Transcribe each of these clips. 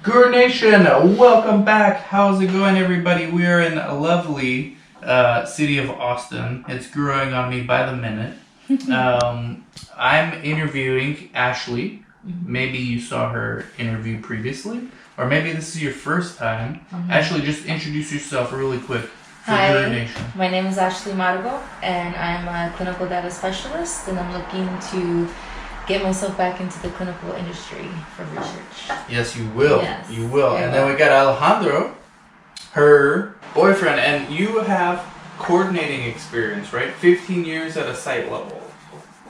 Guru Nation, welcome back. How's it going, everybody? We are in a lovely city of Austin. It's growing on me by the minute. I'm interviewing Ashley. Maybe you saw her interview previously, or maybe this is your first time. Ashley, just introduce yourself really quick for Guru Nation. My name is Ashley Margo, and I'm a clinical data specialist, and I'm looking to get myself back into the clinical industry for research. Yes, you will. Yes, you will. And then we got Alejandro, her boyfriend, and you have coordinating experience, right? 15 years at a site level.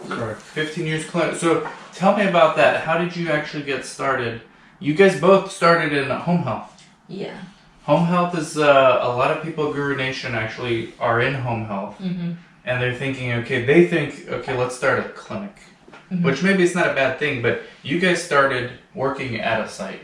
Correct. 15 years clinic. So tell me about that. How did you actually get started? You guys both started in home health. Yeah. Home health is a lot of people at Guru Nation actually are in home health, and they're thinking, okay, let's start a clinic. Which maybe it's not a bad thing, but you guys started working at a site.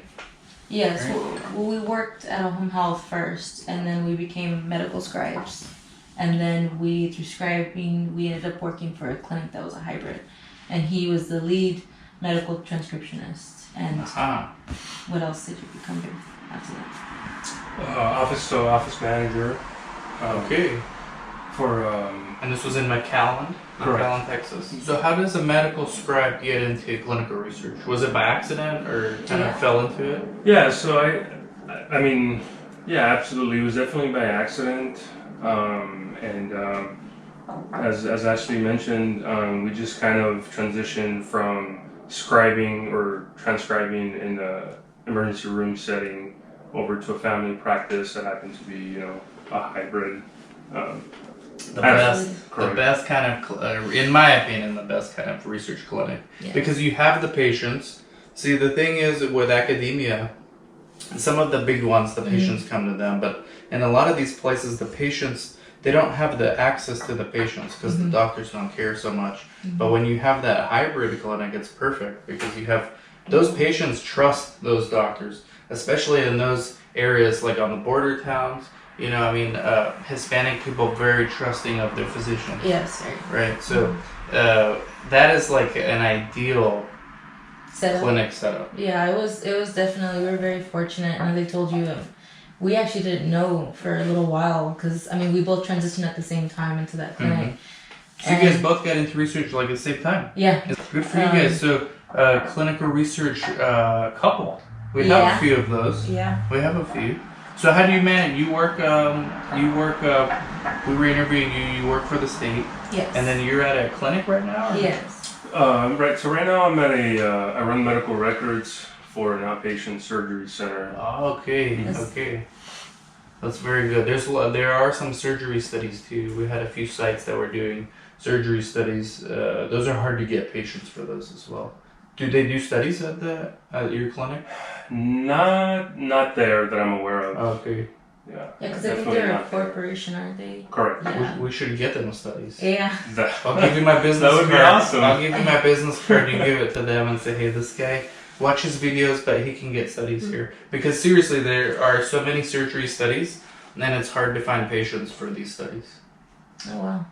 Yes, right? well, we worked at a home health first, and then we became medical scribes. And then through scribing, we ended up working for a clinic that was a hybrid. And he was the lead medical transcriptionist. And what else did you become after that? Office manager. Okay. And this was in McAllen, Texas. So how does a medical scribe get into clinical research? Was it by accident or kind of fell into it? Yeah, so I mean, absolutely. It was definitely by accident. As Ashley mentioned, we just kind of transitioned from scribing or transcribing in the emergency room setting over to a family practice that happened to be, a hybrid. The best kind of, in my opinion, the best kind of research clinic. Yeah. Because you have the patients. See, the thing is with academia, some of the big ones, the patients come to them, but in a lot of these places, the patients, they don't have the access to the patients because the doctors don't care so much. But when you have that hybrid clinic, it's perfect because you have, those patients trust those doctors, especially in those areas like on the border towns. Hispanic people very trusting of their physicians. Yes, right. So that is like an ideal clinic setup. Yeah, it was definitely, we were very fortunate, and they told you, we actually didn't know for a little while, because, we both transitioned at the same time into that clinic. So you guys both got into research like at the same time? Yeah. It's good for you guys. So clinical research couple. We have a few of those. Yeah. We have a few. So how do you manage? We were interviewing you, you work for the state. Yes. And then you're at a clinic right now? Or? Yes. Right, so right now I'm at I run medical records for an outpatient surgery center. Oh, okay, okay. That's very good. There are some surgery studies too. We had a few sites that were doing surgery studies. Those are hard to get patients for those as well. Do they do studies at your clinic? Not there that I'm aware of. Okay. Yeah. Yeah, because I think they're a corporation, aren't they? Correct. Yeah. We should get them studies. Yeah. I'll give you my business card. That would be awesome. I'll give you my business card. You give it to them and say, hey, this guy, watch his videos, but he can get studies here. Because seriously, there are so many surgery studies, and then it's hard to find patients for these studies. Oh, wow.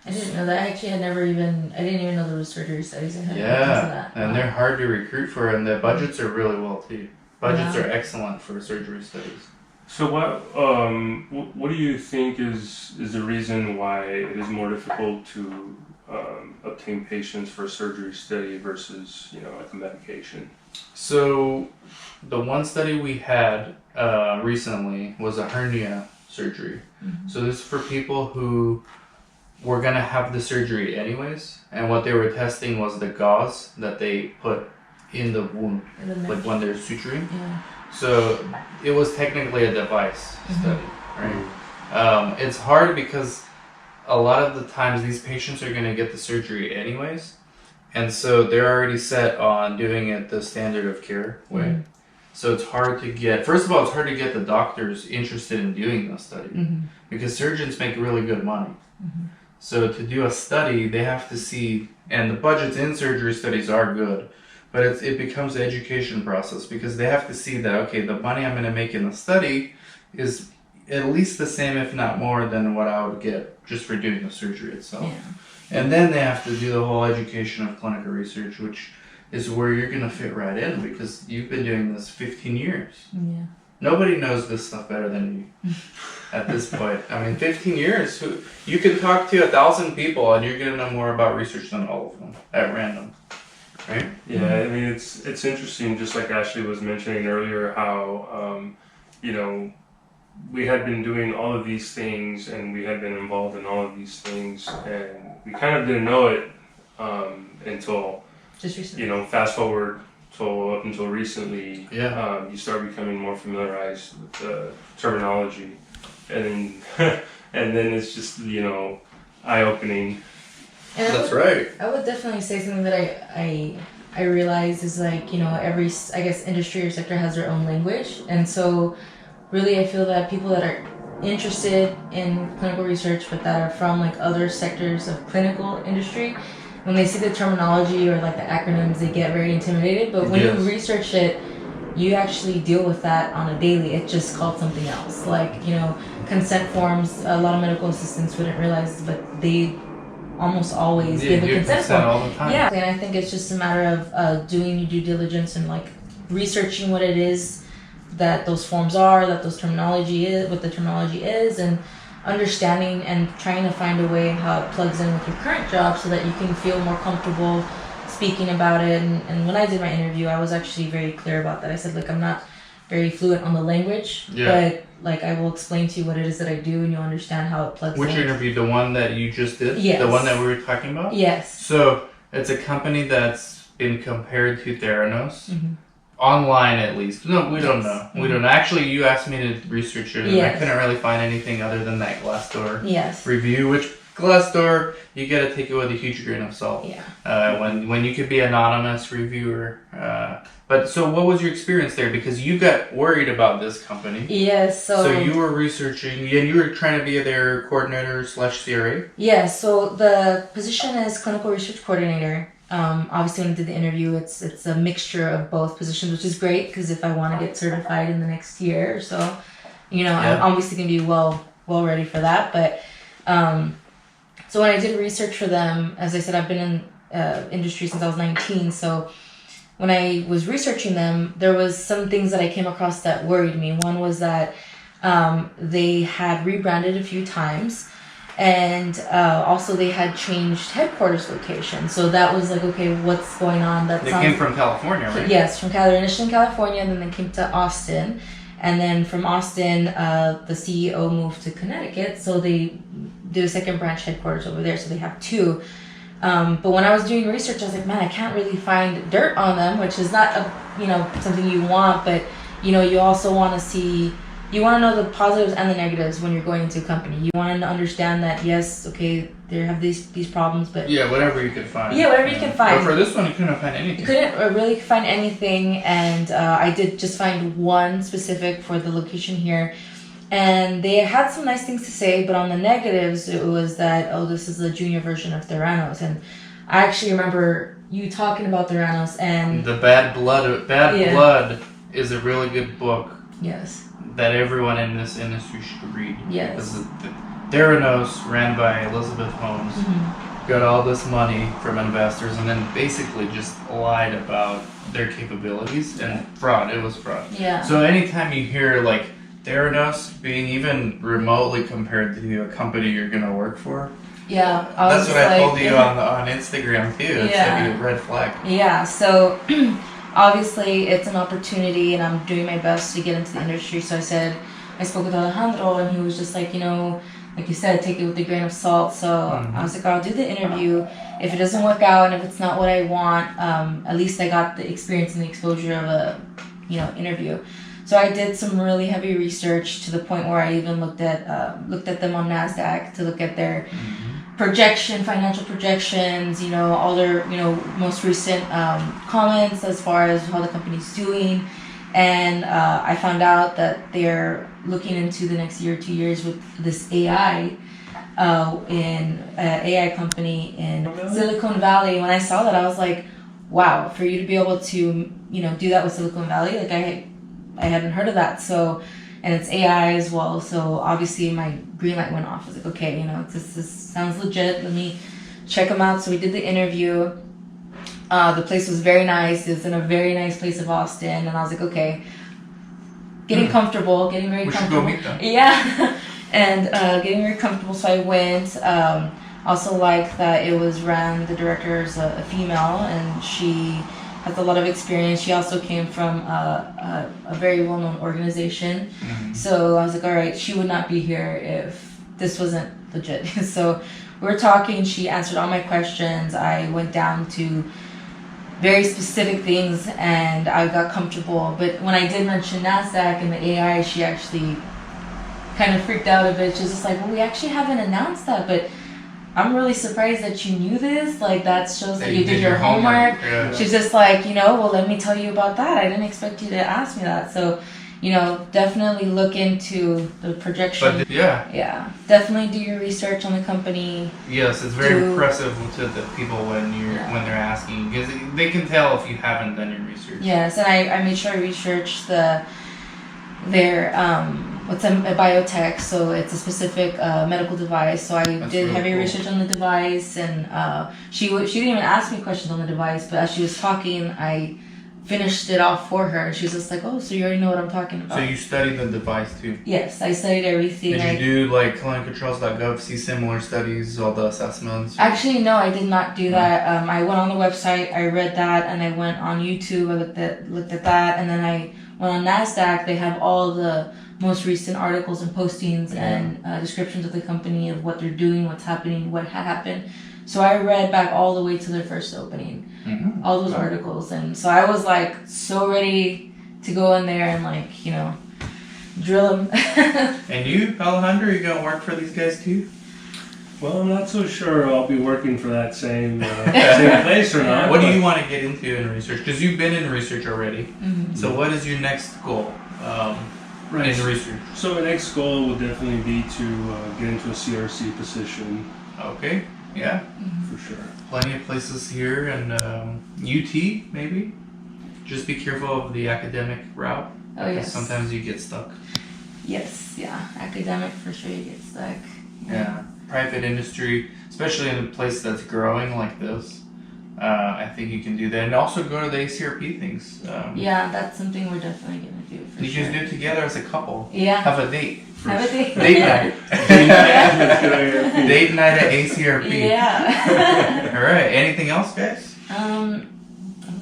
I didn't know that. Actually, I didn't even know there was surgery studies. And they're hard to recruit for, and the budgets are really well too. Budgets are excellent for surgery studies. So what do you think is the reason why it is more difficult to obtain patients for a surgery study versus like a medication? So the one study we had recently was a hernia surgery. So this is for people who were gonna have the surgery anyways, and what they were testing was the gauze that they put in the wound, like when they're suturing. Yeah. So it was technically a device study, right? It's hard because a lot of the times these patients are gonna get the surgery anyways, and so they're already set on doing it the standard of care way. So it's hard to get, first of all, it's hard to get the doctors interested in doing the study because surgeons make really good money. So to do a study, they have to see, and the budgets in surgery studies are good, but it becomes an education process because they have to see that, okay, the money I'm going to make in the study is at least the same, if not more, than what I would get just for doing the surgery itself. Yeah. And then they have to do the whole education of clinical research, which is where you're gonna fit right in because you've been doing this 15 years. Yeah. Nobody knows this stuff better than you at this point. I mean, 15 years. You can talk to 1,000 people and you're gonna know more about research than all of them at random, right? Yeah, I mean it's interesting. Just like Ashley was mentioning earlier, how we had been doing all of these things and we had been involved in all of these things, and we kind of didn't know it until Just recently. fast forward up until recently. Yeah. You start becoming more familiarized with the terminology, and then and then it's just eye opening. And That's right. I would definitely say something that I realize is like, every, I guess, industry or sector has their own language. And so really I feel that people that are interested in clinical research but that are from like other sectors of clinical industry, when they see the terminology or like the acronyms, they get very intimidated. But when Yes. you research it, you actually deal with that on a daily. It's just called something else. Like, consent forms, a lot of medical assistants wouldn't realize, but they almost always give a you consent form. all the time. Yeah, and I think it's just a matter of doing your due diligence and like researching what it is that those forms are, that those terminology is, what the terminology is, and understanding and trying to find a way how it plugs in with your current job so that you can feel more comfortable speaking about it. And when I did my interview, I was actually very clear about that. I said, look, I'm not very fluent on the language, but like I will explain to you what it is that I do and you'll understand how it plugs in. Which interview? The one that you just did? Yes. The one that we were talking about? Yes. So it's a company that's been compared to Theranos. Mm-hmm. Online, at least. No, we don't Yes. know. We don't know. Actually, you asked me to research it, and Yes. I couldn't really find anything other than that Glassdoor Yes. review. Which Glassdoor, you gotta take it with a huge grain of salt. Yeah. When you could be anonymous reviewer. But so, what was your experience there? Because you got worried about this company. Yes. So you were researching, and you were trying to be their coordinator / CRA. Yeah, so the position is clinical research coordinator. Obviously, when I did the interview, it's a mixture of both positions, which is great because if I want to get certified in the next year or so, I'm obviously going to be well ready for that. But so when I did research for them, as I said, I've been in industry since I was 19. So when I was researching them, there was some things that I came across that worried me. One was that they had rebranded a few times. And also they had changed headquarters location. So that was like, okay, what's going on? They came from California, right? Yes, from California. Initially in California, and then they came to Austin. And then from Austin, the CEO moved to Connecticut. So they did a second branch headquarters over there. So they have two. But when I was doing research, I was like, man, I can't really find dirt on them, which is not something you want. But, you also want to see... You want to know the positives and the negatives when you're going into a company. You want to understand that, yes, okay, they have these problems, but... Yeah, whatever you could find. Yeah, whatever you can find. But for this one, you couldn't find anything. You couldn't really find anything, and I did just find one specific for the location here. And they had some nice things to say, but on the negatives, it was that, this is the junior version of Theranos. And I actually remember you talking about Theranos and... The Bad Blood is a really good book. Yes. That everyone in this industry should read. Yes. Theranos, ran by Elizabeth Holmes, got all this money from investors and then basically just lied about their capabilities and fraud. It was fraud. Yeah. So anytime you hear like Theranos being even remotely compared to a company you're going to work for, yeah, that's what I told you on Instagram too. It's Yeah. like a red flag. Yeah, so obviously it's an opportunity and I'm doing my best to get into the industry. So I spoke with Alejandro and he was just like, like you said, take it with a grain of salt. So I was like, I'll do the interview. If it doesn't work out and if it's not what I want, at least I got the experience and the exposure of a, interview. So I did some really heavy research to the point where I even looked at them on NASDAQ to look at their financial projections, all their, most recent comments as far as how the company's doing. And I found out that they're looking into the next year or 2 years with this AI AI company in Silicon Valley. When I saw that, I was like, wow, for you to be able to, do that with Silicon Valley, like I hadn't heard of that. So, and it's AI as well. So obviously my green light went off. I was like, okay, this sounds legit. Let me check them out. So we did the interview. The place was very nice. It was in a very nice place of Austin, and I was like, okay, getting comfortable, getting very We should comfortable. go meet them. Yeah, and getting very comfortable. So I went. Also, like that, it was ran. The director is a female, and she has a lot of experience. She also came from a very well-known organization. So I was like, all right, she would not be here if this wasn't legit. So we were talking. She answered all my questions. I went down to very specific things, and I got comfortable. But when I did mention NASDAQ and the AI, she actually kind of freaked out a bit. She was just like, well, we actually haven't announced that, but I'm really surprised that you knew this. Like, that shows that you did your homework. Yeah. She's just like, well, let me tell you about that. I didn't expect you to ask me that. So, definitely look into the projection. But yeah. Yeah, definitely do your research on the company. Yes, it's very impressive to the people when they're asking, because they can tell if you haven't done your research. Yes, and I made sure I researched their what's a biotech, so it's a specific medical device. So I did really heavy cool. research on the device, and she didn't even ask me questions on the device, but as she was talking, I finished it off for her. She was just like, oh, so you already know what I'm talking about. So you studied the device too? Yes, I studied everything. Did you do like clinicaltrials.gov, see similar studies, all the assessments? Actually, no, I did not do that. I went on the website, I read that, and I went on YouTube, I looked at that, and then I went on NASDAQ. They have all the most recent articles and postings and descriptions of the company, of what they're doing, what's happening, what had happened. So I read back all the way to their first opening, all those articles, and so I was like so ready to go in there and drill them. And you, Alejandro, you gonna work for these guys too? Well, I'm not so sure I'll be working for that same place or not. What do you want to get into in research? Because you've been in research already. So what is your next goal in research? So my next goal would definitely be to get into a CRC position. Okay, yeah. For sure. Plenty of places here, and UT maybe. Just be careful of the academic route. Oh, yes. Sometimes you get stuck. Yes, yeah. Academic, for sure, you get stuck. Yeah. Private industry, especially in a place that's growing like this. I think you can do that. And also go to the ACRP things. Yeah, that's something we're definitely going to do, for You sure. guys do it together as a couple. Yeah. Have a date. Have a date. Date night. That's a good idea. Date night at ACRP. Yeah. All right. Anything else, guys? I don't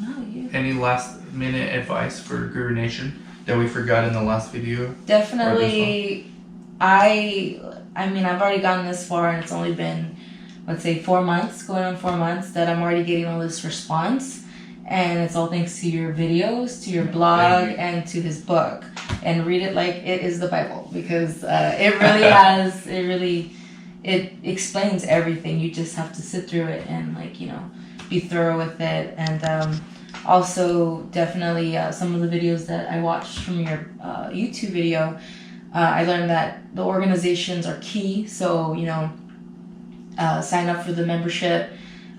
know, you. Any last minute advice for Guru Nation that we forgot in the last video? Definitely, I mean, I've already gotten this far, and it's only been, let's say, 4 months, going on 4 months, that I'm already getting all this response. And it's all thanks to your videos, to your blog, and to his book. And read it like it is the Bible, because it really it explains everything. You just have to sit through it and be thorough with it. And also, definitely some of the videos that I watched from your YouTube video, I learned that the organizations are key. So, sign up for the membership.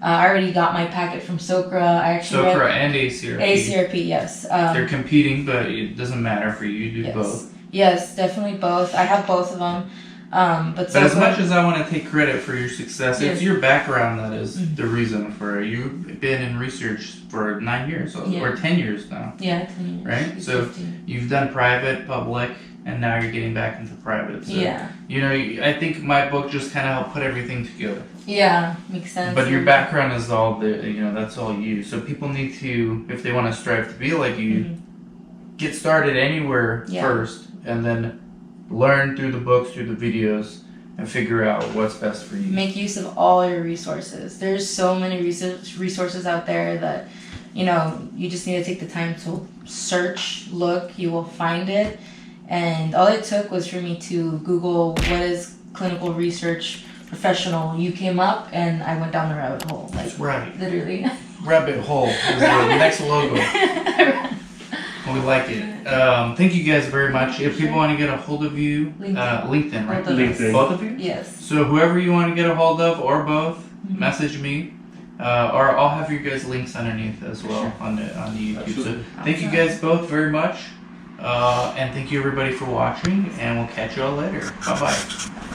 I already got my packet from Socra. I actually Socra and ACRP. ACRP, yes. They're competing, but it doesn't matter for you. You do both. Yes, definitely both. I have both of them. But as much as I want to take credit for your success, Yes. it's your background that is the reason for it. You've been in research for 9 years, or 10 years now. Yeah, 10 years. Right? So 15. you've done private, public, and now you're getting back into private. So, Yeah. I think my book just kind of helped put everything together. Yeah, makes sense. But your background is all that's all you. So people need to, if they want to strive to be like you, get started anywhere first, and then learn through the books, through the videos, and figure out what's best for you. Make use of all your resources. There's so many resources out there that, you just need to take the time to search, look, you will find it. And all it took was for me to Google what is clinical research professional. You came up, and I went down the rabbit hole. That's right. Literally. Rabbit hole is the next logo. We like it. Thank you guys very much. If people want to get a hold of you, LinkedIn, right? LinkedIn. Both of you? Yes. So whoever you want to get a hold of, or both, message me. Or I'll have you guys links underneath as well on the YouTube. Absolutely. So thank you guys both very much. And thank you everybody for watching, and we'll catch you all later. Bye-bye.